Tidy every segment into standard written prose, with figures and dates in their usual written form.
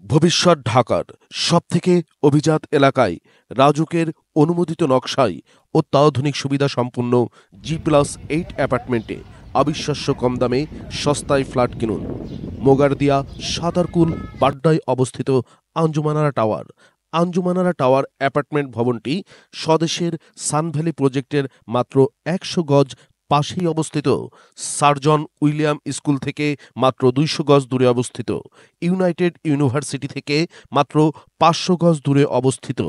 ভবিষ্যৎ ঢাকার সবথেকে অভিজাত এলাকায় রাজুকের অনুমোদিত নকশায় অত্যাধুনিক সুবিধাসম্পন্ন G+8 অ্যাপার্টমেন্টে অবিশ্বাস্য কম দামে সস্তায় ফ্ল্যাট কিনুন। মোগারদিয়া সাতারকুল বাড্ডায় অবস্থিত Anjumanara tower. Anjumanara tower apartment ভবনটি স্বদেশের সানভ্যালি প্রজেক্টের মাত্র ১০০ গজ পাশেই অবস্থিত। স্যার জন উইলিয়াম স্কুল থেকে মাত্র ২০০ গজ দূরে অবস্থিত। ইউনাইটেড ইউনিভার্সিটি থেকে মাত্র ৫০০ গজ দূরে অবস্থিত।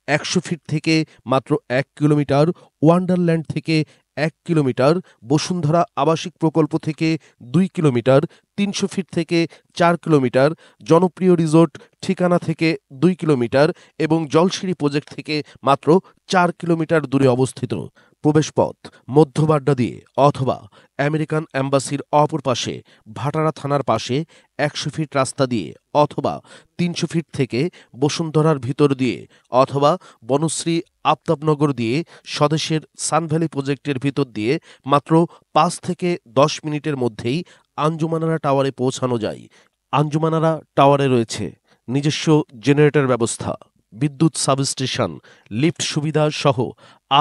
১০০ ফিট থেকে মাত্র ১ কিলোমিটার, ওয়ান্ডারল্যান্ড থেকে ১ কিলোমিটার, বসুন্ধরা আবাসিক প্রকল্প থেকে ২ কিলোমিটার, ৩০০ ফিট থেকে ৪ কিলোমিটার, জনপ্রিয় রিসোর্ট ঠিকানা থেকে ২ কিলোমিটার এবং জলসিঁড়ি প্রজেক্ট থেকে মাত্র ৪ কিলোমিটার দূরে অবস্থিত। প্রবেশপথ মধ্য বাড্ডা দিয়ে অথবা আমেরিকান অ্যাম্বাসির অপর পাশে, ভাটারা থানার পাশে ১০০ ফিট রাস্তা দিয়ে অথবা ৩০০ ফিট থেকে বসুন্ধরার ভিতর দিয়ে অথবা বনশ্রী আফতাবনগর দিয়ে স্বদেশের সানভ্যালি প্রজেক্টের ভিতর দিয়ে মাত্র ৫ থেকে ১০ মিনিটের মধ্যেই আঞ্জুমানারা টাওয়ারে পৌঁছানো যায়। আঞ্জুমানারা টাওয়ারে রয়েছে নিজস্ব জেনারেটর ব্যবস্থা, বিদ্যুৎ সাবস্টেশন, লিফট সুবিধা সহ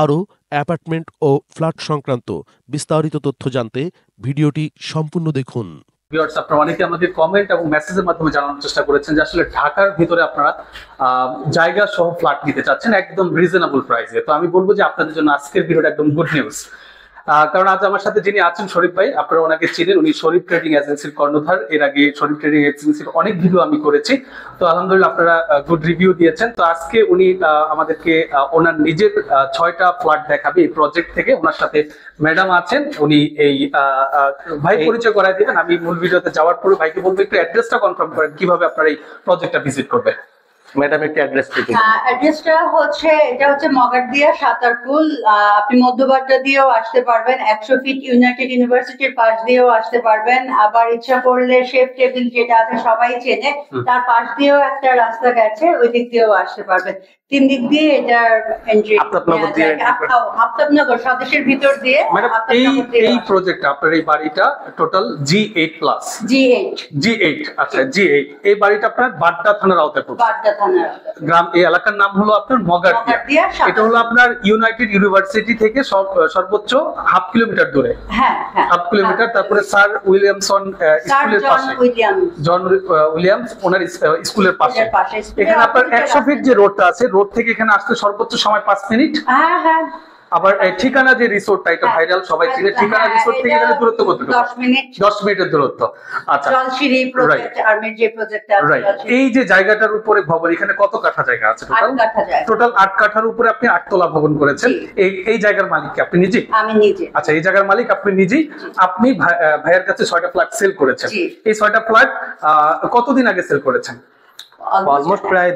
আরও অ্যাপার্টমেন্ট ও ফ্ল্যাট সংক্রান্ত বিস্তারিত তথ্য জানতে ভিডিওটি সম্পূর্ণ দেখুন। ভিউয়ার্স, আপনারা অনেকে আমাদের কমেন্ট এবং মেসেজের মাধ্যমে জানানোর চেষ্টা করেছেন যে আসলে ঢাকার ভিতরে আপনারা জায়গা সহ ফ্ল্যাট নিতে চাচ্ছেন একদম রিজনেবল প্রাইসে। তো আমি বলবো যে আপনাদের জন্য আজকের ভিডিওটা একদম গুড নিউজ। কারণ আজ আমার সাথে যিনি আছেন শরীফ ভাই, আপনারা ওনাকে চিনেন, উনি শরীফ ট্রেডিং এজেন্সির কর্ণধার। এর আগে শরীফ ট্রেডিং এজেন্সির অনেক ভিডিও আমি করেছি, তো আলহামদুলিল্লাহ আপনারা গুড রিভিউ দিয়েছেন। তো আজকে উনি আমাদেরকে ওনার নিজের ৬টা ফ্ল্যাট দেখাবে এই প্রজেক্ট থেকে। ওনার সাথে ম্যাডাম আছেন, উনি এই ভাই পরিচয় করাই দিবেন। আমি মূল ভিডিওতে যাওয়ার পরে ভাইকে বলবো একটু অ্যাড্রেসটা কনফার্ম করেন কিভাবে আপনারা এই প্রজেক্টটা ভিজিট করবেন। ম্যাডাম একটু অ্যাড্রেসটা দিন। অ্যাড্রেসটা হচ্ছে, এটা হচ্ছে মগারদিয়া সাতারকুল। আপনি মধ্যবাড্ডা দিয়েও আসতে পারবেন, ১০০ ফিট ইউনাইটেড ইউনিভার্সিটির পাশ দিয়েও আসতে পারবেন। আবার ইচ্ছা করলে শেফ টেবিল যেটা আছে সবাই চেনে, তার পাশ দিয়েও একটা রাস্তা গেছে, ওই দিক দিয়েও আসতে পারবেন। ৩ দিক দিয়ে এটার এন্ট্রি। আফতাবনগর স্বদেশের ভিতর দিয়ে। ম্যাডাম এই প্রজেক্ট আপনার এই বাড়িটা টোটাল G8 প্লাস। G8 আচ্ছা, G8 এই বাড়িটা আপনার বাড্ডা থানার আওতায় পড়বে। বাড্ডা থানার গ্রাম, এই এলাকার নাম হলো আপনার মগারদিয়া। এটা হলো আপনার ইউনাইটেড ইউনিভার্সিটি থেকে সর্বোচ্চ হাফ কিলোমিটার দূরে। হ্যাঁ, হাফ কিলোমিটার। তারপরে স্যার উইলিয়ামসন স্কুলের পাশে, জন উইলিয়ামস ওনার স্কুলের পাশে। এখানে আপনার ১০০ ফিট যে রোডটা আছে, রোড থেকে এখানে আসতে সর্বোচ্চ সময় ৫ মিনিট। হ্যাঁ। আবার ঠিকানা যে রিসোর্টটা, এটা ভাইরাল, সবাই চিনে। ঠিকানা রিসোর্ট থেকে এখানে দূরত্ব কত? ১০ মিনিটের দূরত্ব। আচ্ছা, জলসিঁড়ি প্রজেক্ট, আর্মির যে প্রজেক্টটা আছে। এই যে জায়গাটার উপরে ভবন, এখানে কত কাঠা জায়গা আছে? টোটাল ৮ কাঠার উপরে আপনি ৮ তলা ভবন করেছেন। এই জায়গার মালিক কি আপনি নিজে? আমি নিজে। আচ্ছা, এই জায়গার মালিক আপনি নিজেই। আপনি ভাইয়ের কাছে ৬টা ফ্ল্যাট সেল করেছেন। এই ৬টা ফ্ল্যাট কতদিন আগে সেল করেছেন? অলমোস্ট প্রায়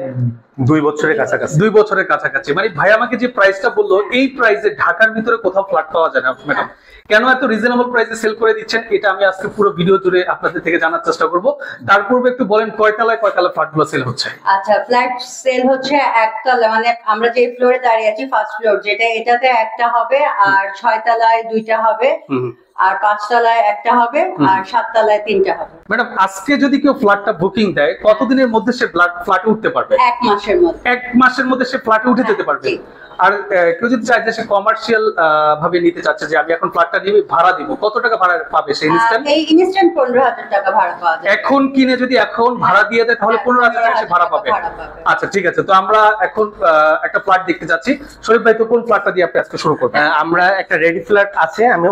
২ বছরের কাছাকাছি। ২ বছরের কাছাকাছি। মানে ভাই আমাকে যে প্রাইসটা বললো, এই প্রাইসে ঢাকার ভিতরে কোথাও ফ্ল্যাট পাওয়া যায় না। ম্যাডাম কেন এত রিজনেবল প্রাইসে সেল করে দিচ্ছেন, এটা আমি আজকে পুরো ভিডিও জুড়ে আপনাদের থেকে জানার চেষ্টা করব। তার পূর্বে একটু বলেন কয়তলায় ফ্ল্যাটগুলো সেল হচ্ছে? আচ্ছা, ফ্ল্যাট সেল হচ্ছে একতলা, মানে আমরা যে ফ্লোরে দাঁড়িয়ে আছি ফার্স্ট ফ্লোর, যেটা এটাতে একটা হবে, আর ৬ তলায় ২টা হবে, আর ৫ তলায় একটা হবে, আর ৭ তলায় ৩টা হবে। ম্যাডাম আজকে যদি কেউ ফ্ল্যাটটা বুকিং দেয়, কতদিনের মধ্যে সে ফ্ল্যাটে উঠতে পারবে? ১ মাসের মধ্যে। ১ মাসের মধ্যে সে ফ্ল্যাটে উঠে যেতে পারবে। আর কেউ যদি চায় যে সে কমার্শিয়াল ভাবে নিতে চাচ্ছে, যে আমি এখন ফ্ল্যাটটা নিয়ে ভাড়া দিব, কত টাকা ভাড়া পাবে সেই ইনস্ট্যান্ট? এই ইনস্ট্যান্ট ১৫,০০০ টাকা ভাড়া পাওয়া যায়। এখন কিনে যদি এখন ভাড়া দিয়ে দেয় তাহলে ১৫,০০০ টাকা সে ভাড়া পাবে। আচ্ছা ঠিক আছে, তো আমরা এখন একটা ফ্ল্যাট দেখতে যাচ্ছি। শরীফ ভাই, তো কোন ফ্ল্যাটটা দিয়ে আপনি আজকে শুরু করবেন? আমরা একটা রেডি ফ্ল্যাট আছে, আমরা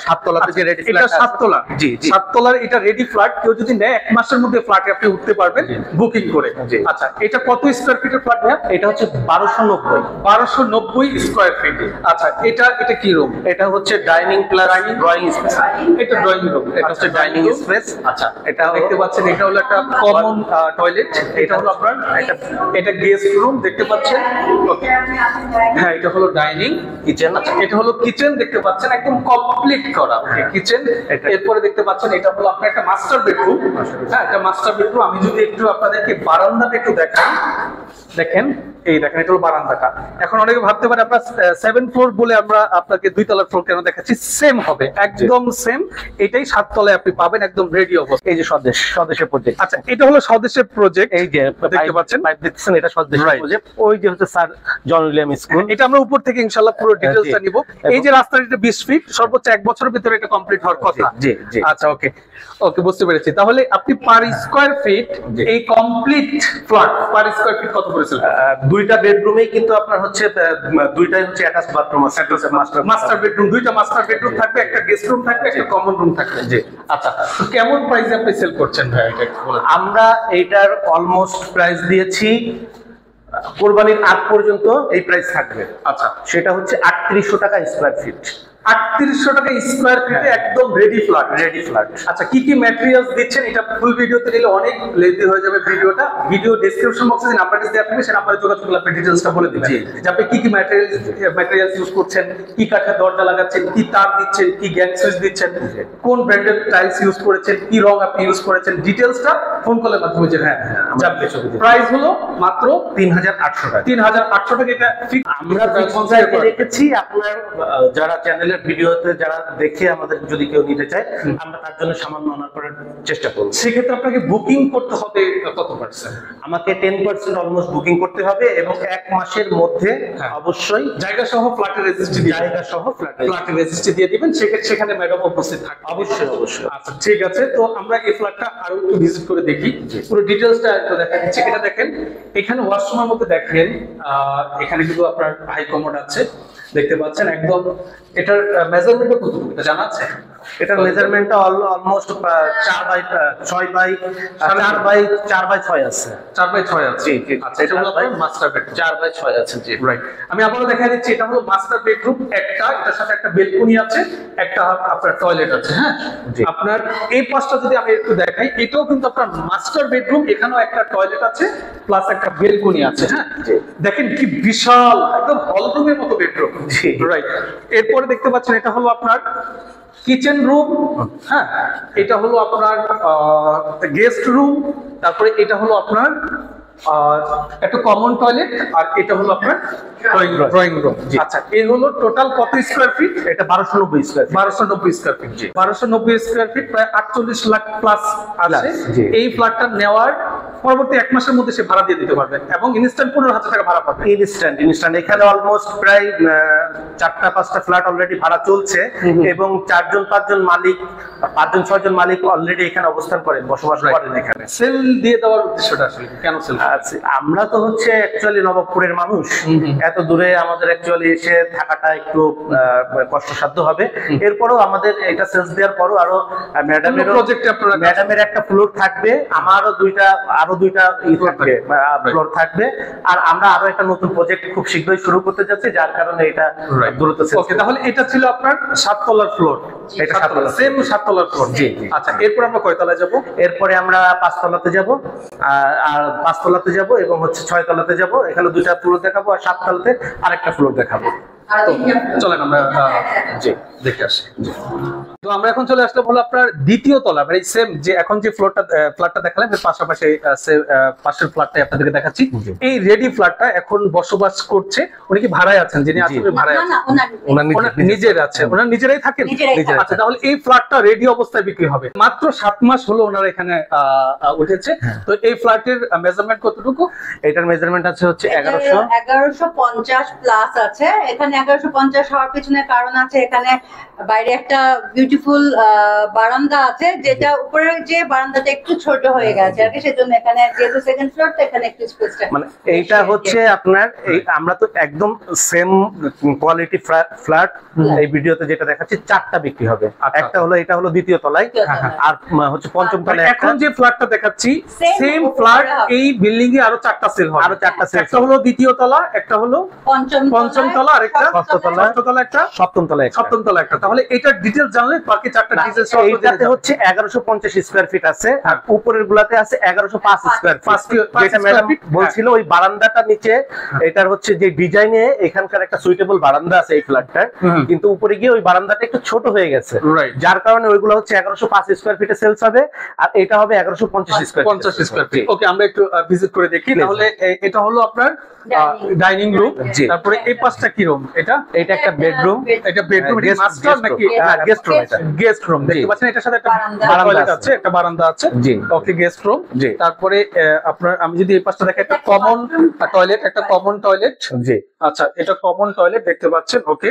৭ তলাতে যে রেডি ফ্ল্যাট। এটা ৭ তলা? জি, ৭ তলার এটা রেডি ফ্ল্যাট। কেউ যদি নেয় ১ মাসের মধ্যে ফ্ল্যাটে আপনি উঠতে পারবেন বুকিং করে। আচ্ছা, এটা কত স্কয়ার ফিটের ফ্ল্যাট ভাই? এটা হচ্ছে ১২৯০ স্কয়ার ফিট। আচ্ছা, এটা কি রুম? এটা হচ্ছে ডাইনিং প্লাস ড্রয়িং স্পেস। এটা ড্রয়িং রুম, এটা হচ্ছে ডাইনিং স্পেস। আচ্ছা, এটা দেখতে পাচ্ছেন, এটা হলো একটা কমন টয়লেট। এটা হলো আপনার এটা গেস্ট রুম দেখতে পাচ্ছেন। ওকে, হ্যাঁ, এটা হলো ডাইনিং কিচেন। আচ্ছা, এটা হলো কিচেন দেখতে পাচ্ছেন, একদম কমপ্লিট করা কিচেন। এরপরে দেখতে পাচ্ছেন এটা হলো আপনার একটা মাস্টার বেডরুম। হ্যাঁ, এটা মাস্টার বেডরুম। আমি যদি একটু আপনাদেরকে বারান্দাটা একটু দেখাই, দেখেন এই দেখেন এটা হলো বারান্দাটা। এখন অনেকে ভাবতে পারে আপনার 7 ফ্লোর বলে আমরা আপনাকে 2 তলার ফ্লোর কেন দেখাচ্ছি, সেম হবে একদম সেম, এটাই 7 তলায় আপনি পাবেন একদম রেডি অবস্থা। এই যে স্বদেশের প্রজেক্ট। আচ্ছা এটা হলো স্বদেশের প্রজেক্ট, এই যে দেখতে পাচ্ছেন পাইপ দেখছেন, এটা স্বদেশের Right. প্রজেক্ট। ওই যে হচ্ছে স্যার জন উইলিয়াম স্কুল। এটা আমরা উপর থেকে ইনশাআল্লাহ পুরো ডিটেইলসটা নিব। এই যে রাস্তাটা 20 ফিট, সর্বোচ্চ 1 বছরের ভিতরে এটা কমপ্লিট হওয়ার কথা। জি জি। আচ্ছা ওকে ওকে, বুঝতে পেরেছি। তাহলে আপনি পার স্কয়ার ফিট এই complete flat per square feet কত করেছিলেন? দুইটা বেডরুমে কিন্তু আপনার হচ্ছে দুইটাই হচ্ছে অ্যাটাচ বাথরুম আছে, মাস্টার বেডরুম, দুইটা মাস্টার বেডরুম থাকবে, একটা গেস্ট রুম থাকবে, একটা কমন রুম থাকবে। জি। আচ্ছা তো কেমন প্রাইসে আপনি সেল করছেন ভাই এটা একটু বলেন। আমরা এইটার অলমোস্ট প্রাইস দিয়েছি, কোরবানির আগ পর্যন্ত এই প্রাইস থাকবে। আচ্ছা সেটা হচ্ছে 3800 টাকা স্কয়ার ফিট। 3800 টাকা স্কয়ার ফিটে একদম রেডি ফ্ল্যাট। Ready flat. আচ্ছা কি কি ম্যাটেরিয়ালস দিচ্ছেন, এটা ফুল ভিডিওতে নিলে অনেক লেন্থি হয়ে যাবে ভিডিওটা। ভিডিও ডেসক্রিপশন বক্সে যে নাম্বারটা দেওয়া থাকবে সেই নাম্বারে যোগাযোগ করলে আপনি ডিটেইলসটা বলে দিবেন যে আপনি কি কি ম্যাটেরিয়ালস ইউজ করছেন, কি কাঠের দরজা লাগাচ্ছেন, কি তার দিচ্ছেন, কি গ্যাং সুইচ দিচ্ছেন, কোন ব্র্যান্ডের টাইলস ইউজ করেছেন, কি রং আপনি ইউজ করেছেন, ডিটেইলসটা ফোন কলের মাধ্যমে যে জানতে হবে। প্রাইস হলো মাত্র 3800 টাকা। 3800 টাকা। এটা ফিক্স আমরা পঞ্চায়েতে রেখেছি। আপনার যারা চ্যানেলের ভিডিওতে যারা দেখে আমাদের যদি কেউ নিতে চায়, আমরা তার জন্য সামান্য অনার করার চেষ্টা করব। সেক্ষেত্রে আপনাকে বুকিং করতে হবে কত পার্সেন্ট? আমাকে 10% অলমোস্ট বুকিং করতে হবে এবং 1 মাসের মধ্যে অবশ্যই জায়গা সহ ফ্ল্যাটের রেজিস্ট্রি ফ্ল্যাটের রেজিস্ট্রি দিয়ে দিবেন, সেখানে ম্যাডাম উপস্থিত থাকবে। অবশ্যই অবশ্যই। আচ্ছা ঠিক আছে, তো আমরা এই ফ্ল্যাটটা আরো একটু ভিজিট করে দেখি, পুরো ডিটেইলসটা একটু দেখা দিচ্ছি। এটা দেখেন, এখানে ওয়াশরুমের মধ্যে দেখেন এখানে কিন্তু আপনার হাই কমোড আছে, দেখতে পাচ্ছেন একদম। এটার মেজারমেন্টটা কতটুকু এটা জানা আছে? এটার মেজারমেন্টটা অলমোস্ট 4 বাই 6 বাই 4 বাই 6 আছে। 4 বাই 6 আছে। জি জি। আচ্ছা এটা হলো আপনার মাস্টার বেডরুম। 4 বাই 6 আছে। জি রাইট। আমি আবারো দেখা দিচ্ছি, এটা হলো মাস্টার বেডরুম একটা, এটার সাথে একটা বেলকনি আছে, একটা আপনার টয়লেট আছে। হ্যাঁ আপনার এই পাশটা যদি আমি একটু দেখাই, এটাও কিন্তু আপনার মাস্টার বেডরুম, এখানেও একটা টয়লেট আছে প্লাস একটা বেলকনি আছে। হ্যাঁ দেখেন কি বিশাল, একদম হল রুমের মতো বেডরুম। জি রাইট। এরপরে দেখতে পাচ্ছেন এটা হলো আপনার কিচেন রুম। হ্যাঁ এটা হলো আপনার গেস্ট রুম, তারপরে এটা হলো আপনার একটা কমন টয়লেট, আর এটা হলো আপনার ড্রয়িং রুম। আচ্ছা এই হলো টোটাল কত স্কয়ার ফিট? এটা 1290 square feet. 1290 square feet. 1290 square feet, প্রায় 48 লাখ প্লাস আছে। এই ফ্ল্যাটটা নেওয়ার পরবর্তী 1 মাসের মধ্যে সে ভাড়া দিয়ে দিতে পারবে এবং ইনস্ট্যান্ট 15,000 টাকা ভাড়া পাবে। ইনস্ট্যান্ট। এখানে অলমোস্ট প্রায় 4টা-5টা ফ্ল্যাট অলরেডি ভাড়া চলছে এবং 4জন-5জন মালিক, 5জন-6জন মালিক অলরেডি এখানে অবস্থান করেন, বসবাস করেন এখানে। সেল দিয়ে দেওয়ার উদ্দেশ্যটা আসলে কেন সেল? আমরা তো হচ্ছে অ্যাকচুয়ালি নবাবপুরের মানুষ, এত দূরে আমাদের অ্যাকচুয়ালি এসে থাকাটা একটু কষ্টসাধ্য হবে। এরপরও আমাদের এটা সেলস দেওয়ার পরও আরো ম্যাডামের একটা ফ্লোর থাকবে, আমারও আরো দুইটা থাকবে, ফ্লোর থাকবে, আর আমরা আরো একটা নতুন প্রজেক্ট খুব শীঘ্রই শুরু করতে যাচ্ছি, যার কারণে এটা দ্রুত সেলস। ওকে, তাহলে এটা ছিল আপনার 7 তলার ফ্লোর। এটা 7 তলা, সেম 7 তলার ফ্লোর। জি। আচ্ছা এরপর আমরা কয় তলায় যাব? এরপরে আমরা 5 তলাতে যাব, আর 5 তলাতে যাব এবং হচ্ছে 6 তলাতে যাব। এখানে 2টা ফ্লোর দেখাবো, আর 7 তলাতে আরেকটা ফ্লোর দেখাবো। চলেন আমরা দেখে আসি। তো আমরা এখন চলে আসলাম হলো আপনার দ্বিতীয় তলা, মানে সেম যে এখন যে ফ্ল্যাটটা দেখালাম এর পাশাপাশি পাশের ফ্ল্যাটটাই আপনাদেরকে দেখাচ্ছি। এই রেডি ফ্ল্যাটটা এখন বসবাস করছে, উনি কি ভাড়ায় আছেন? যিনি আসলে ভাড়ায় আছেন ওনার নিজের আছে, ওনার নিজেরাই থাকেন। আচ্ছা তাহলে এই ফ্ল্যাটটা রেডি অবস্থায় বিক্রি হবে। মাত্র 7 মাস হলো ওনারা এখানে উঠেছে। তো এই ফ্ল্যাটের মেজারমেন্ট কতটুকু? এটার মেজারমেন্ট আছে হচ্ছে 1150 প্লাস আছে। এখানে 1150 হওয়ার পিছনে কারণ আছে, এখানে বাইরে একটা বিউটিফুল বারান্দা আছে, যেটা উপরে যে বারান্দাটা একটু ছোট হয়ে গেছে আর কি, সেজন্য এখানে যেহেতু সেকেন্ড ফ্লোর তো এখানে একটু স্পেসটা, মানে এইটা হচ্ছে আপনার এই আমরা তো একদম সেম কোয়ালিটি ফ্ল্যাট এই ভিডিওতে যেটা দেখাচ্ছি 4টা বিক্রি হবে। একটা হলো এটা হলো দ্বিতীয় তলায়, আর হচ্ছে পঞ্চম তলায়। এখন যে ফ্ল্যাটটা দেখাচ্ছি সেম ফ্ল্যাট এই বিল্ডিং এ আরো 4টা সেল হবে। আরো 4টা সেল, একটা হলো দ্বিতীয় তলা, একটা হলো পঞ্চম তলা, আর একটা ষষ্ঠ তলা একটা, সপ্তম তলা একটা। তাহলে এটার ডিটেইলস জানলে বাকি চারটা ডিটেইলস এইটাতে হচ্ছে 1150 স্কয়ার ফিট আছে, আর উপরের গুলাতে আছে 1105 স্কয়ার ফিট। যেটা ম্যাডাম বলছিল ওই বারান্দাটা নিচে, এটার হচ্ছে যে ডিজাইনে এখানকার একটা সুইটেবল বারান্দা আছে এই ফ্ল্যাটটার, কিন্তু উপরে গিয়ে ওই বারান্দাটা একটু ছোট হয়ে গেছে, যার কারণে ওইগুলো হচ্ছে 1105 স্কয়ার ফিটে সেলস হবে, আর এটা হবে 1150 স্কয়ার ফিট। ওকে, আমরা একটু ভিজিট করে দেখি। তাহলে এটা হলো আপনার ডাইনিং রুম, তারপরে এই পাশটা কি রুম? এটা একটা বেডরুম, এটা বেডরুম, এটা মাস্টার নাকি গেস্ট রুম? এটা গেস্ট রুম দেখতে পাচ্ছেন, এটার সাথে একটা টয়লেট আছে, একটা বারান্দা আছে। ওকে, গেস্ট রুম। তারপরে আপনার আমি যদি এই পাশটা দেখি, একটা কমন টয়লেট, একটা কমন টয়লেট। জি, আচ্ছা, এটা কমন টয়লেট দেখতে পাচ্ছেন। ওকে,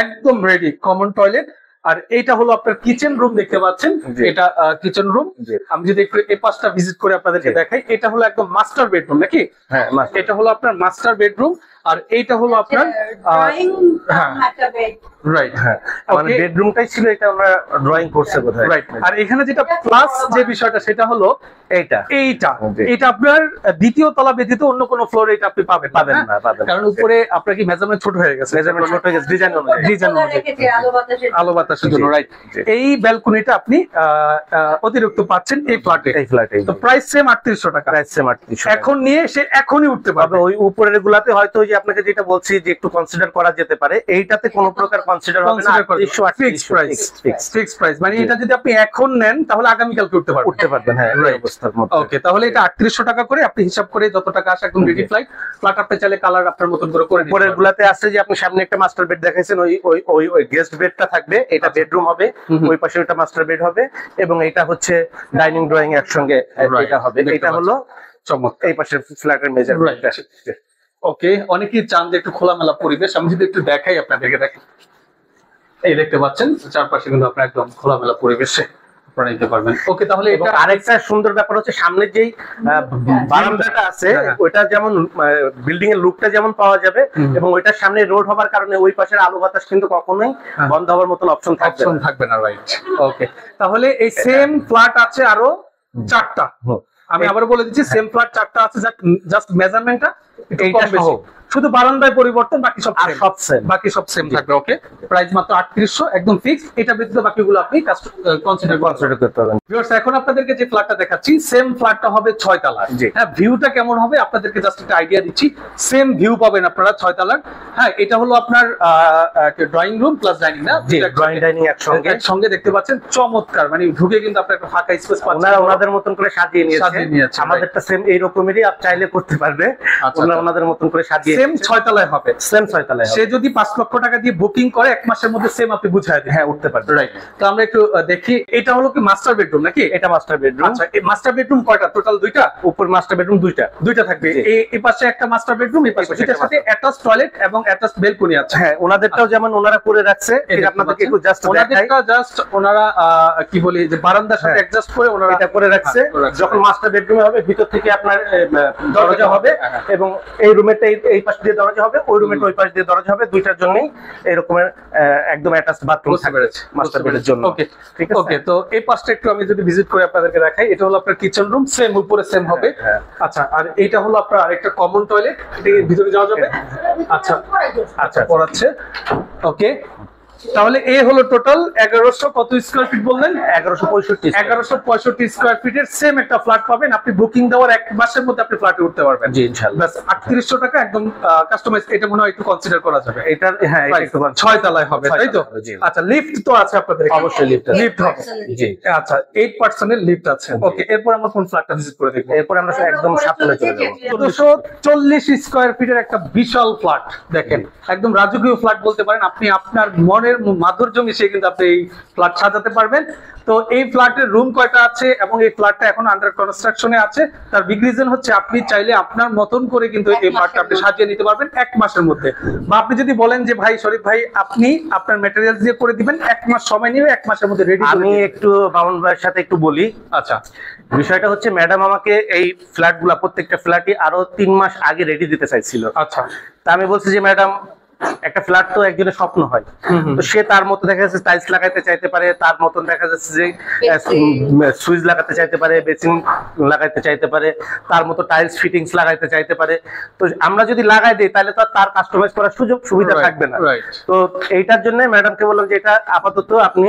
একদম রেডি কমন টয়লেট। আর এইটা হলো আপনার কিচেন রুম দেখতে পাচ্ছেন, এটা কিচেন রুম। আমি যদি একটু এই পাশটা ভিজিট করে আপনাদেরকে দেখাই, এটা হলো একদম মাস্টার বেডরুম নাকি? হ্যাঁ, এটা হলো আপনার মাস্টার বেডরুম, আর এইটা হলো আপনার রাইট। হ্যাঁ, মানে বেডরুমটাই ছিল, এটা আমরা ড্রয়িং করছে বোধহয়। রাইট। আর এখানে যেটা প্লাস যে বিষয়টা, সেটা হলো এইটা আপনার দ্বিতীয় তলা ব্যতীত অন্য কোনো ফ্লোরে এটা আপনি পাবেন না, কারণ উপরে আপনার কি মেজারমেন্ট ছোট হয়ে গেছে, ডিজাইন আলো বাতাসের জন্য। রাইট। এই ব্যালকনিটা আপনি অতিরিক্ত পাচ্ছেন এই ফ্ল্যাটে। তো প্রাইস সেম 3800 টাকা। এখন নিয়ে সে এখনই উঠতে পারবে। ওই উপরের গুলাতে হয়তো ওই যে আপনাকে যেটা বলছি যে একটু কনসিডার করা যেতে পারে, এইটাতে কোনো প্রকার কনসিডার হবে না। ফিক্সড প্রাইস, মানে এটা যদি আপনি এখন নেন তাহলে আগামী কালকে উঠতে পারবেন। হ্যাঁ, ওকে, তাহলে এটা 3800 টাকা করে আপনি হিসাব করে যত টাকা আসে একদম রেডি ফ্ল্যাট আপনি চাইলে কালার আপনার মতন করে নিতে পরের গুলাতে আছে যে আপনি সামনে একটা মাস্টার বেড দেখাইছেন, ওই গেস্ট বেডটা থাকবে, এটা বেডরুম হবে, ওই পাশে ওটা মাস্টার বেড হবে, এবং এটা হচ্ছে ডাইনিং ড্রয়িং একসঙ্গে এটা হবে। এটা হলো চমৎকার এই পাশের ফ্ল্যাটের মেজারমেন্ট। ওকে, অনেকেই চান যে একটু খোলামেলা পরিবেশ, আমি যদি একটু দেখাই আপনাদেরকে, দেখেন এই দেখতে পাচ্ছেন চারপাশে কিন্তু আপনার একদম খোলামেলা পরিবেশে নিতে পারবেন। ওকে, তাহলে এটা আরেকটা সুন্দর ব্যাপার হচ্ছে সামনের যেই বারান্দাটা আছে, ওইটা যেমন বিল্ডিং এর লুকটা যেমন পাওয়া যাবে, এবং ওইটার সামনে রোড হবার কারণে ওই পাশের আলো বাতাস কিন্তু কখনোই বন্ধ হওয়ার মতন অপশন থাকবে না। রাইট। ওকে, তাহলে এই সেম ফ্ল্যাট আছে আরো 4টা। আমি আবার বলে দিচ্ছি, সেম ফ্ল্যাট 4টা আছে, জাস্ট মেজারমেন্টটা এইটা সহ, শুধু বারান্দায় পরিবর্তন, বাকি সব সেম থাকবে। ওকে, প্রাইস মাত্র 3800, একদম ফিক্সড। এটা ব্যতীত বাকিগুলো আপনি কনসিডার করতে পারবেন। ভিউয়ার্স, এখন আপনাদেরকে যে ফ্ল্যাটটা দেখাচ্ছি, সেম ফ্ল্যাটটা হবে 6 তলা। হ্যাঁ, ভিউটা কেমন হবে আপনাদেরকে জাস্ট একটা আইডিয়া দিচ্ছি। সেম ভিউ পাবেন আপনারা 6 তলার। হ্যাঁ, এটা হলো আপনার ড্রয়িং রুম প্লাস ডাইনিং, না? ড্রয়িং ডাইনিং একসঙ্গে দেখতে পাচ্ছেন, চমৎকার। মানে ঢুকে কিন্তু আপনার একটা ফাঁকা স্পেস পাচ্ছেন, ওনাদের মতন করে সাজিয়ে নিয়েছে। আমাদেরটা সেম এই রকমেরই, আপনি চাইলে করতে পারবে, ওনাদের মতন করে সাজিয়ে। সেম 6 তলায় হবে, সে যদি 5 লক্ষ টাকা দিয়ে বুকিং করে 1 মাসের মধ্যে সেম আপনি বুঝায় দিন। হ্যাঁ, উঠতে পারবে। রাইট। তো আমরা একটু দেখি, এটা হলো কি মাস্টার বেডরুম নাকি? এটা মাস্টার বেডরুম। আচ্ছা, এই মাস্টার বেডরুম কয়টা? টোটাল 2টা। উপর মাস্টার বেডরুম 2টা থাকবে। এই পাশে একটা মাস্টার বেডরুম, এই পাশে এটার সাথে অ্যাটাচ টয়লেট এবং অ্যাটাচ বেলকনি আছে। হ্যাঁ, ওনাদেরটাও যেমন ওনারা করে রাখছে, ঠিক আপনাদেরকে একটু জাস্ট দেখাই। জাস্ট ওনারা কি বলি যে বারান্দার সাথে অ্যাডজাস্ট করে ওনারা এটা করে রাখছে। যখন মাস্টার বেডরুমে হবে, ভিতর থেকে আপনার দরজা হবে, এবং এই রুমেরটা এই পাশ দিয়ে দরজা হবে, ওই রুমেরটা ওই পাশ দিয়ে দরজা হবে। দুইটার জন্যই এরকমের একদম অ্যাটাচড বাথরুম থাকবে মাস্টার বেডের জন্য। ওকে, ঠিক আছে। ওকে, তো এই পাশটা একটু আমি যদি ভিজিট করে আপনাদেরকে দেখাই, এটা হলো আপনার কিচেন রুম, সেম উপরে সেম হবে। আচ্ছা, আর এইটা হলো আপনার আরেকটা কমন টয়লেট, এটা ভিতরে যাওয়া যাবে। আচ্ছা, পড়াচ্ছে। ওকে, তাহলে এ হলো টোটাল 1100 কত স্কয়ার ফিট বললেন? 1165 স্কয়ার ফিটের সেম একটা ফ্ল্যাট পাবেন। আপনি বুকিং দেওয়ার 1 মাসের মধ্যে আপনি ফ্ল্যাটে উঠতে পারবেন। জি, ইনশাআল্লাহ। বাস 3800 টাকা একদম কাস্টমাইজ। এটা মনে হয় একটু কনসিডার করা যাবে। এটা হ্যাঁ, এটা একটু 6 তলায় হবে, তাই তো? আচ্ছা, লিফট তো আছে আপনাদের? অবশ্যই লিফট হবে। জি, আচ্ছা, 8% এর লিফট আছে। ওকে, এরপর আমরা কোন ফ্ল্যাটটা ভিজিট করে দেখব? এরপর আমরা একদম সামনে চলে যাব। 1440 স্কয়ার ফিটের একটা বিশাল ফ্ল্যাট দেখেন, একদম রাজকীয় ফ্ল্যাট বলতে পারেন। আপনি আপনার মনের মাধুর্য মিশিয়ে কিন্তু আপনি এই ফ্ল্যাট সাজাতে পারবেন। তো এই ফ্ল্যাটের রুম কয়টা আছে এবং এই ফ্ল্যাটটা এখন আন্ডার কনস্ট্রাকশনে আছে, তার বিগ রিজন হচ্ছে আপনি চাইলে আপনার মতন করে কিন্তু এই ফ্ল্যাটটা আপনি সাজিয়ে নিতে পারবেন 1 মাসের মধ্যে। বা আপনি যদি বলেন যে ভাই শরীফ ভাই আপনি আপনার ম্যাটেরিয়ালস দিয়ে করে দিবেন, 1 মাস সময় নিয়ে 1 মাসের মধ্যে রেডি। আমি একটু মামুন ভাইয়ের সাথে একটু বলি। আচ্ছা, বিষয়টা হচ্ছে ম্যাডাম আমাকে এই ফ্ল্যাটগুলা প্রত্যেকটা ফ্ল্যাটই আরো 3 মাস আগে রেডি দিতে চাইছিল। আচ্ছা, তা আমি বলছি যে ম্যাডাম একটা ফ্ল্যাট তো একজনের স্বপ্ন হয়, তো সে তার মতো দেখা যাচ্ছে টাইলস লাগাইতে চাইতে পারে, তার মতন দেখা যাচ্ছে যে সুইচ লাগাতে চাইতে পারে, বেসিন লাগাইতে চাইতে পারে, তার মতো টাইলস ফিটিংস লাগাইতে চাইতে পারে। তো আমরা যদি লাগাই দিই তাহলে তো তার কাস্টমাইজ করার সুযোগ সুবিধা থাকবে না। তো এইটার জন্য ম্যাডামকে বললাম যে এটা আপাতত আপনি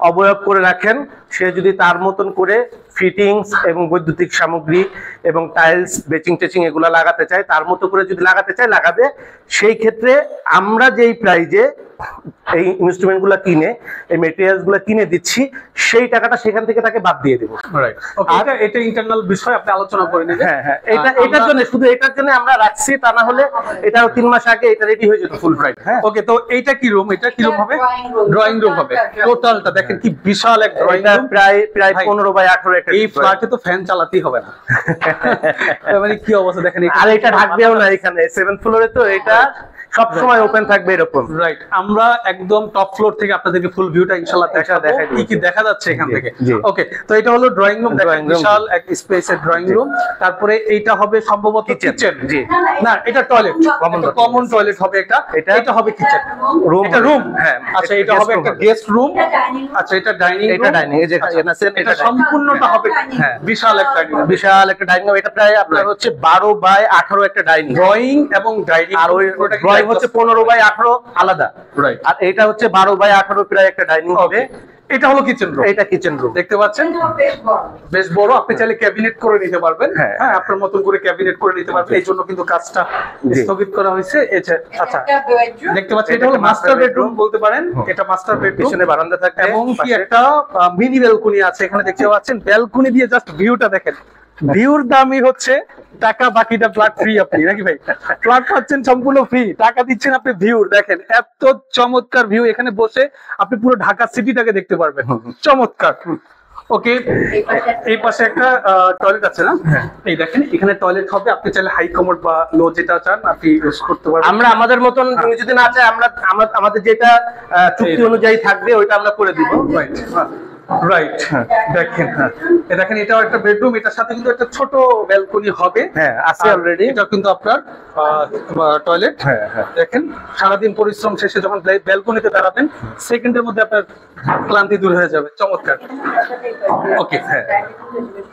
অবয়ব করে রাখেন, সে যদি তার মতন করে ফিটিংস এবং বৈদ্যুতিক সামগ্রী এবং টাইলস বেচিং টেচিং এগুলা লাগাতে চায়, তার মতো করে যদি লাগাতে চায় লাগাবে। সেই ক্ষেত্রে আমরা যেই প্রাইজে এই ইনস্ট্রুমেন্ট গুলা কিনে, এই মেটেরিয়ালস গুলা কিনে দিচ্ছি, সেই টাকাটা সেখান থেকে তাকে বাদ দিয়ে দেবো। এটা ইন্টারনাল বিষয় আপনি আলোচনা করে নেবেন। হ্যাঁ, এটার জন্য, শুধু এটার জন্য আমরা রাখছি, তা না হলে এটাও 3 মাস আগে এটা রেডি হয়ে যেত ফুল প্রাইস। ওকে, তো এইটা কি রুম? এটা কি রুম হবে? ড্রয়িং রুম হবে টোটালটা। দেখেন কি বিশাল এক ড্রয়িং রুম, প্রায় 15 বাই 18 একটা। এই ফ্ল্যাটে তো ফ্যান চালাতেই হবে না, মানে কি অবস্থা দেখেন। আর এটা ঢাকবেও না, এখানে 7th ফ্লোরে তো এটা সব সময় ওপেন থাকবে এরকম। রাইট, আমরা একদম টপ ফ্লোর থেকে আপনাদেরকে ফুল ভিউটা ইনশাআল্লাহ দেখাবো, কি কি দেখা যাচ্ছে এখান থেকে। ওকে, তো এটা হলো ড্রয়িং রুম, দেখেন বিশাল এক স্পেসের ড্রয়িং রুম। তারপরে এইটা হবে সম্ভবত কিচেন। জি না, এটা টয়লেট, কমন টয়লেট হবে একটা। এটা হবে কিচেন রুম, এটা রুম। হ্যাঁ, আচ্ছা, এটা হবে একটা গেস্ট রুম। আচ্ছা, এটা ডাইনিং রুম। এটা ডাইনিং, এই যে এটা সম্পূর্ণটা হবে বিশাল এক ডাইনিং, বিশাল একটা ডাইনিং। এটা প্রায় আপনার হচ্ছে 12 বাই 18 একটা ডাইনিং, ড্রয়িং এবং ডাইনিং। আর ওই ড্রয়িং হচ্ছে 15 বাই 18 আলাদা। রাইট, আর এটা হচ্ছে 12 বাই 18 প্রায় একটা ডাইনিং হবে। এটা হলো কিচেন রুম। এটা কিচেন রুম দেখতে পাচ্ছেন, বেশ বড়। আপনি চাইলে ক্যাবিনেট করে নিতে পারবেন। হ্যাঁ, আপনার মতন করে ক্যাবিনেট করে নিতে পারবেন। এই জন্য কিন্তু কাজটা স্থগিত করা হয়েছে। আচ্ছা, দেখতে পাচ্ছেন, এটা হলো মাস্টার বেডরুম বলতে পারেন। এটা মাস্টার বেডরুম, পিছনে বারান্দা থাকে এবং কি একটা মিনি ব্যালকনি আছে এখানে। দেখতে পাচ্ছেন, ব্যালকনি দিয়ে জাস্ট ভিউটা দেখেন। ভিউর দামই হচ্ছে টাকা, বাকিটা ফ্ল্যাট ফ্রি আপনি, নাকি ভাই? ফ্ল্যাট পাচ্ছেন সম্পূর্ণ ফ্রি, টাকা দিচ্ছেন আপনি ভিউর। দেখেন এত চমৎকার ভিউ, এখানে বসে আপনি পুরো ঢাকা সিটিটাকে দেখতে পারবেন। চমৎকার। ওকে, এই পাশে একটা টয়লেট আছে না? এই দেখেন, এখানে টয়লেট হবে। আপনি চাইলে হাই কমোড বা লো যেটা চান আপনি ইউজ করতে পারবেন। আমরা আমাদের মতন যদি না চাই, আমরা আমাদের যেটা চুক্তি অনুযায়ী থাকবে ওইটা আমরা করে দিব। Right, right. দেখেন, দেখেন এটাও একটা বেডরুম, এটার সাথে কিন্তু একটা ছোট ব্যালকনি হবে। হ্যাঁ, আছে অলরেডি। এটা কিন্তু আপনার টয়লেট। দেখেন, সারাদিন পরিশ্রম শেষে যখন ব্যালকনিতে দাঁড়াবেন, সেকেন্ডের মধ্যে আপনার ক্লান্তি দূর হয়ে যাবে। চমৎকার। ওকে, হ্যাঁ,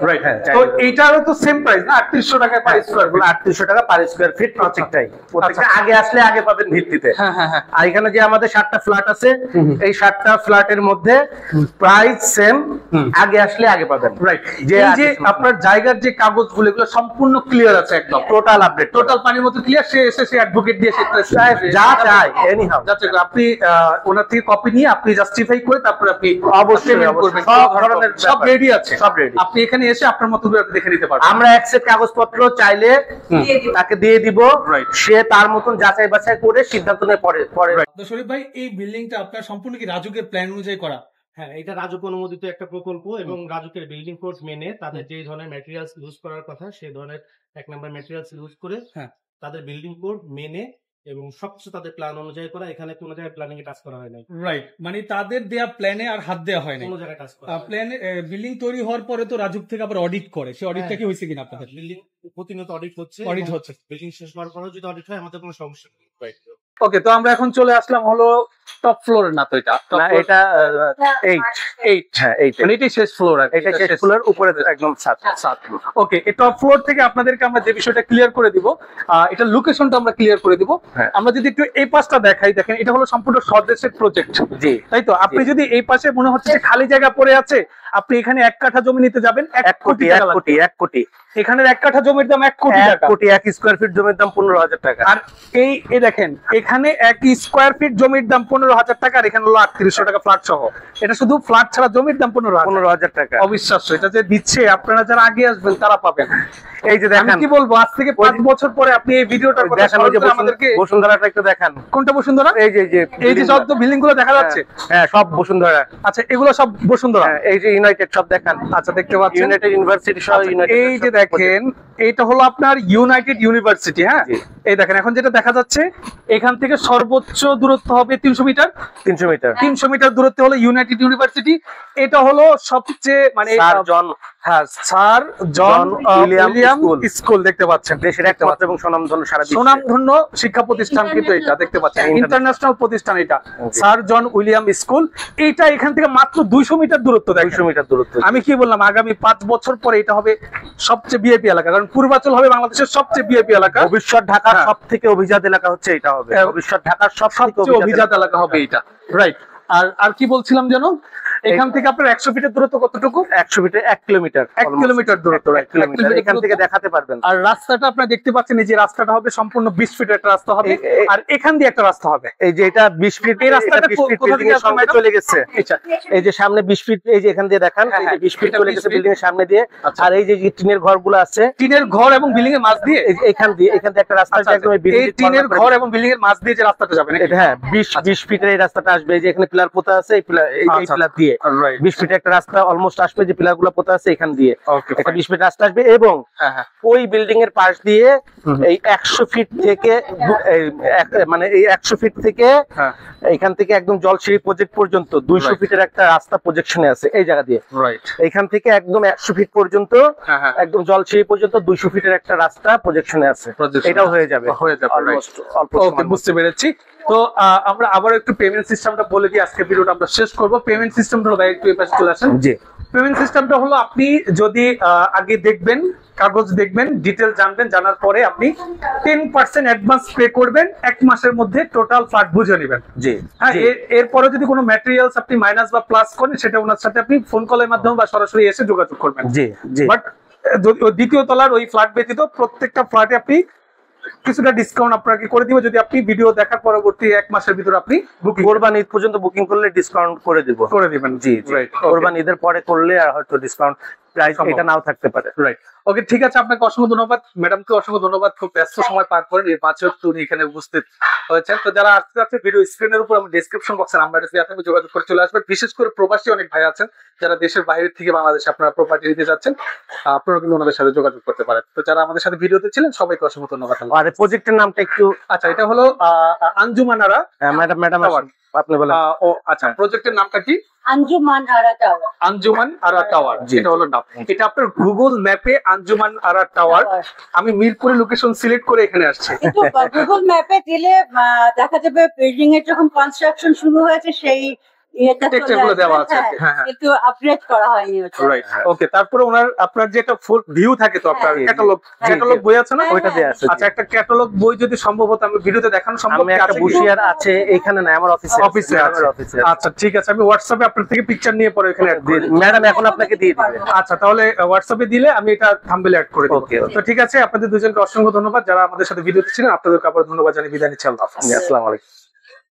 রাইট। তো এইটারও তো সেম প্রাইস না? 3800 টাকা পার স্কয়ার ফিট। 3800 টাকা পার স্কয়ার ফিট প্রত্যেকটাই। প্রত্যেকটা আগে আসলে আগে পাবেন ভিত্তিতে। হ্যাঁ, হ্যাঁ, হ্যাঁ। আর এখানে যে আমাদের 7টা ফ্ল্যাট আছে, এই 7টা ফ্ল্যাটের মধ্যে প্রাইস সেম, আগে আসলে আগে পাবেন। রাইট, যে আপনার জায়গার যে কাগজগুলো এগুলো সম্পূর্ণ ক্লিয়ার আছে, একদম টোটাল আপডেট, টোটাল পানির মতো ক্লিয়ার। সে এসে অ্যাডভোকেট দিয়ে যা চাই এনিহাউ যাচ্ছে, আপনি ওনার থেকে কপি নিয়ে আপনি জাস্টিফাই করে তারপরে আপনি অবশ্যই করবেন। সব ধরনের সব রেডি আছে, সব রেডি। আপনি এখানে এসে আপনার মতো করে দেখে নিতে পারবেন। আমরা এক সেট কাগজপত্র চাইলে তাকে দিয়ে দিব, সে তার মতন যাচাই বাছাই করে সিদ্ধান্ত নিয়ে পরে। শরীফ ভাই, এই বিল্ডিংটা আপনার সম্পূর্ণ কি রাজুকের প্ল্যান অনুযায়ী করা? হ্যাঁ, এটা রাজুক অনুমোদিত একটা প্রকল্প এবং রাজুকের বিল্ডিং কোড মেনে তাদের যে ধরনের ম্যাটেরিয়ালস ইউজ করার কথা সেই ধরনের 1 নম্বর ম্যাটেরিয়ালস ইউজ করে তাদের বিল্ডিং কোড মেনে এবং সবকিছু তাদের প্ল্যান অনুযায়ী করা। এখানে কোনো জায়গায় প্ল্যানিং এ টাচ করা হয় নাই। রাইট, মানে তাদের দেয়া প্ল্যানে আর হাত দেওয়া হয় না, কোনো জায়গায় টাচ করা। প্ল্যানে বিল্ডিং তৈরি হওয়ার পরে তো রাজুক থেকে আবার অডিট করে, সেই অডিটটা কি হয়েছে কিনা আপনাদের? বিল্ডিং প্রতিনিয়ত অডিট হচ্ছে, বিল্ডিং শেষ হওয়ার পরেও যদি অডিট হয় আমাদের কোনো সমস্যা নেই। ওকে, তো আমরা এখন চলে আসলাম হলো টপ ফ্লোরে। না, তো এটা 8 হ্যাঁ, 8 মানে এটাই শেষ ফ্লোর। এটা শেষ ফ্লোর, উপরে একদম 7। ওকে, এই টপ ফ্লোর থেকে আপনাদেরকে আমরা যে বিষয়টা ক্লিয়ার করে দিব, এটা লোকেশনটা আমরা ক্লিয়ার করে দিব। আমরা যদি একটু এই পাশটা দেখাই, দেখেন এটা হলো সম্পূর্ণ স্বদেশের প্রজেক্ট। জি, তাই তো? আপনি যদি এই পাশে মনে হচ্ছে যে খালি জায়গা পড়ে আছে, আপনি এখানে 1 কাঠা জমি নিতে যাবেন 1 কোটি। এখানের 1 কাঠা জমির দাম 1 কোটি টাকা। 1 কোটি, 1 স্কয়ার ফিট জমির দাম 15,000 টাকা। আর এই দেখেন, এখানে 1 স্কয়ার ফিট জমির দাম 15,000 টাকা, আর এখানে হলো 3800 টাকা ফ্ল্যাট সহ। এটা শুধু ফ্ল্যাট ছাড়া জমির দাম 15,000 টাকা। অবিশ্বাস্য, এটা যে দিচ্ছে আপনারা যারা আগে আসবেন তারা পাবেন। এই যে দেখেন, আমি কি বলবো, আজ থেকে 5 বছর পরে আপনি এই ভিডিওটা দেখান, ওই যে বসুন্ধরাটা একটু দেখান। কোনটা বসুন্ধরা? এই যে সব বিল্ডিং গুলো দেখা যাচ্ছে। হ্যাঁ, সব বসুন্ধরা। আচ্ছা, এগুলো সব বসুন্ধরা। এই যে ইউনাইটেড সব দেখান। আচ্ছা, দেখতে পাচ্ছেন ইউনাইটেড ইউনিভার্সিটি সহ। এই যে দেখেন, এইটা হলো আপনার ইউনাইটেড ইউনিভার্সিটি। হ্যাঁ, এই দেখেন এখন যেটা দেখা যাচ্ছে এখান থেকে সর্বোচ্চ দূরত্ব হবে 300 মিটার। 300 মিটার দূরত্বে হলো ইউনাইটেড ইউনিভার্সিটি। এটা হলো সবচেয়ে মানে স্যার জন উইলিয়াম স্কুল দেখতে পাচ্ছেন, দেশের একমাত্র এবং সুনামধন্য শিক্ষা প্রতিষ্ঠান, কিন্তু এটা দেখতে পাচ্ছেন ইন্টারন্যাশনাল প্রতিষ্ঠান এটা, স্যার জন উইলিয়াম স্কুল। এইটা এখান থেকে মাত্র 200 মিটার দূরত্ব। 200 মিটার দূরত্ব। আমি কি বললাম, আগামী 5 বছর পরে এটা হবে সবচেয়ে ভিআইপি এলাকা, কারণ পূর্বাঞ্চল হবে বাংলাদেশের সবচেয়ে ভিআইপি এলাকা। ভবিষ্যৎ ঢাকার সবথেকে অভিজাত এলাকা হচ্ছে এটা হবে, ভবিষ্যৎ ঢাকার সবথেকে অভিজাত এলাকা হবে এটা, রাইট। আর কি বলছিলাম যেন, এখান থেকে আপনার 100 ফিটের দূরত্ব কতটুকু? 100 ফিটে 1 কিলোমিটার। 1 কিলোমিটার দূরত্ব, 1 কিলোমিটার এখান থেকে দেখাতে পারবেন। আর রাস্তাটা আপনারা দেখতে পাচ্ছেন, এই যে রাস্তাটা হবে সম্পূর্ণ 20 ফিটের একটা রাস্তা হবে, আর এখান দিয়ে একটা রাস্তা হবে। এই যে এটা 20 ফিট, এই রাস্তাটা কোথা থেকে সামনে চলে গেছে? আচ্ছা, এই যে সামনে 20 ফিট, এই যে এখান দিয়ে দেখান, এই যে 20 ফিট চলে গেছে বিল্ডিং এর সামনে দিয়ে। আর এই যে টিনের ঘরগুলো আছে, টিনের ঘর এবং বিল্ডিং এর মাঝ দিয়ে এখান দিয়ে একটা রাস্তা আছে, একদম এই টিনের ঘর এবং বিল্ডিং এর মাঝ দিয়ে যে রাস্তাটা যাবে, হ্যাঁ 20 ফিটের এই রাস্তাটা আসবে। এই যে এখানে পিলার পোতা আছে, এই পিলার দিয়ে 20 ফিট একটা রাস্তা অলমোস্ট আসবে, যে পিলার গুলো পোতা আছে এখান দিয়ে একটা 20 ফিট রাস্তা আসবে। এবং ওই বিল্ডিং এর পাশ দিয়ে এই 100 ফিট থেকে মানে এই 100 ফিট থেকে এখান থেকে একদম জলসিঁড়ি প্রজেক্ট পর্যন্ত 200 ফিটের একটা রাস্তা প্রজেকশনে আছে এই জায়গা দিয়ে, রাইট। এখান থেকে একদম 100 ফিট পর্যন্ত একদম জলসিঁড়ি পর্যন্ত 200 ফিটের একটা রাস্তা প্রজেকশনে আছে। এটাও হয়ে যাবে, ওকে, বুঝতে পেরেছি। তো আমরা আবার একটু পেমেন্ট সিস্টেমটা বলে দিই, আজকে ভিডিওটা আমরা শেষ করব। পেমেন্ট সিস্টেমটা হলো, ভাই একটু এই পাশে চলে আসেন। জি, পেমেন্ট সিস্টেমটা হলো, আপনি যদি আগে দেখবেন, কাগজ দেখবেন, ডিটেইলস জানবেন, জানার পরে আপনি 10% অ্যাডভান্স পে করবেন, 1 মাসের মধ্যে টোটাল ফ্ল্যাট বুঝে নেবেন। জি, হ্যাঁ। এরপরে যদি কোনো ম্যাটেরিয়ালস আপনি মাইনাস বা প্লাস করেন, সেটা ওনার সাথে আপনি ফোন কলের মাধ্যমে বা সরাসরি এসে যোগাযোগ করবেন। জি জি। বাট দ্বিতীয় তলার ওই ফ্ল্যাট ব্যতীত প্রত্যেকটা ফ্ল্যাটে আপনি কিছুটা ডিসকাউন্ট আপনাকে করে দিব, যদি আপনি ভিডিও দেখার পরবর্তী 1 মাসের ভিতরে আপনি বুকিং কোরবানি ঈদ পর্যন্ত বুকিং করলে ডিসকাউন্ট করে দিবেন। জি, রাইট। কোরবানি ঈদের পরে করলে আর হয়তো ডিসকাউন্ট প্রাইস এটা নাও থাকতে পারে, রাইট। ওকে, ঠিক আছে, আপনাকে অসংখ্য ধন্যবাদ, ম্যাডামকে অসংখ্য ধন্যবাদ। খুব ব্যস্ত সময় পার করেন, এর পাঁচও উনি এখানে উপস্থিত হয়েছেন। তো যারা আসতে যাচ্ছে, ভিডিও স্ক্রিনের উপর আমি ডেসক্রিপশন বক্সে নাম্বার আছে, আপনি যোগাযোগ করে চলে আসবেন। বিশেষ করে প্রবাসী অনেক ভাই আছেন যারা দেশের বাইরে থেকে বাংলাদেশে আপনারা প্রপার্টি নিতে যাচ্ছেন, আপনারা কিন্তু ওনাদের সাথে যোগাযোগ করতে পারেন। তো যারা আমাদের সাথে ভিডিওতে ছিলেন, সবাইকে অসংখ্য ধন্যবাদ। আর প্রজেক্টের নামটা একটু, আচ্ছা, এটা হলো আঞ্জুমান আরা। ম্যাডাম আপনি বলেন। ও আচ্ছা, প্রজেক্টের নামটা কি? আঞ্জুমান আরা টাওয়ার। আঞ্জুমান আরা টাওয়ার, এটা হলো নাম। এটা আপনার গুগল ম্যাপে আঞ্জুমান আরা টাওয়ার, আমি মিরপুরের লোকেশন সিলেক্ট করে এখানে আসছি। কিন্তু গুগল ম্যাপে দিলে দেখা যাবে বিল্ডিং এর যখন কনস্ট্রাকশন শুরু হয়েছে সেই তারপরে আপনার যেটা ফুল ভিউ থাকে, তো আপনার ক্যাটালগ বই আছে না, ওইটা দেয়া আছে। আচ্ছা, একটা ক্যাটালগ বই যদি সম্ভবত আমি ভিডিওতে দেখানো সম্ভব আছে এখানে, না আমার অফিসে আছে। আচ্ছা, ঠিক আছে, আমি হোয়াটসঅ্যাপে আপনার থেকে পিকচার নিয়ে পরে এখানে ম্যাডাম এখন আপনাকে দিয়ে দিবে। আচ্ছা, তাহলে হোয়াটসঅ্যাপে দিলে আমি এটা থাম্বনেলে অ্যাড করে দেব। তো ঠিক আছে, আপনাদের দুজনকে অসংখ্য ধন্যবাদ। যারা আমাদের সাথে ভিডিওতে ছিলেন, আপনাদেরকে আবার ধন্যবাদ জানিয়ে বিদায় নিচ্ছি। আল্লাহ হাফেজ, আসসালামু আলাইকুম।